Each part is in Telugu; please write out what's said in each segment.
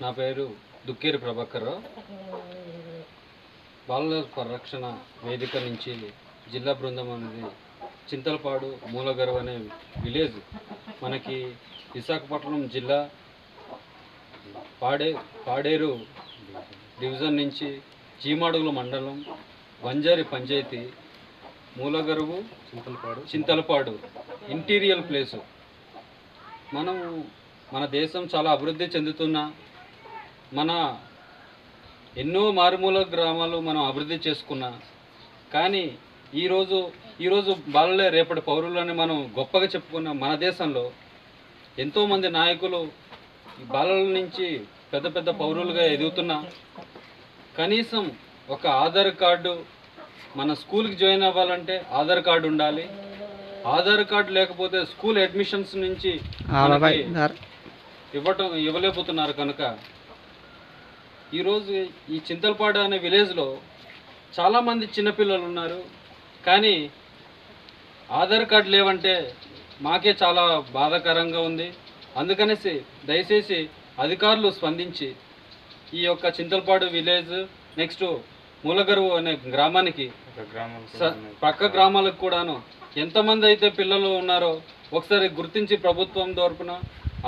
నా పేరు దుక్కేరి ప్రభాకర్రావు. బాలల పరిరక్షణ వేదిక నుంచి జిల్లా బృందం అనేది చింతలపాడు మూలగరువు అనే విలేజ్ మనకి విశాఖపట్నం జిల్లా పాడేరు డివిజన్ నుంచి చీమాడుగుల మండలం వంజారి పంచాయతీ మూలగరువు చింతలపాడు ఇంటీరియల్ ప్లేసు. మన దేశం చాలా అభివృద్ధి చెందుతున్న మన ఎన్నో మారుమూల గ్రామాలు మనం అభివృద్ధి చేసుకున్నా కానీ ఈరోజు బాలలే రేపటి పౌరులని మనం గొప్పగా చెప్పుకున్న మన దేశంలో ఎంతోమంది నాయకులు ఈ బాలల నుంచి పెద్ద పెద్ద పౌరులుగా ఎదుగుతున్నా కనీసం ఒక ఆధార్ కార్డు, మన స్కూల్కి జాయిన్ అవ్వాలంటే ఆధార్ కార్డు ఉండాలి. ఆధార్ కార్డు లేకపోతే స్కూల్ అడ్మిషన్స్ నుంచి ఇవ్వలేకపోతున్నారు. కనుక ఈరోజు ఈ చింతలపాడు అనే విలేజ్లో చాలామంది చిన్నపిల్లలు ఉన్నారు కానీ ఆధార్ కార్డు లేవంటే మాకే చాలా బాధాకరంగా ఉంది. అందుకనేసి దయచేసి అధికారులు స్పందించి ఈ యొక్క చింతలపాడు విలేజ్ నెక్స్ట్ మూలగరువు అనే గ్రామానికి పక్క గ్రామాలకు కూడాను ఎంతమంది అయితే పిల్లలు ఉన్నారో ఒకసారి గుర్తించి ప్రభుత్వం తరపున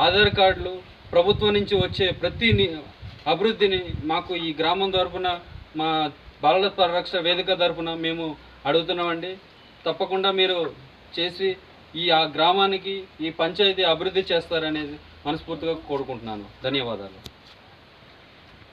ఆధార్ కార్డులు, ప్రభుత్వం నుంచి వచ్చే ప్రతి అభివృద్ధిని మాకు ఈ గ్రామం తరపున మా బాలల పరిరక్షణ వేదిక తరపున మేము అడుగుతున్నామండి. తప్పకుండా మీరు చేసి ఆ గ్రామానికి ఈ పంచాయతీ అభివృద్ధి చేస్తారనేది మనస్ఫూర్తిగా కోరుకుంటున్నాను. ధన్యవాదాలు.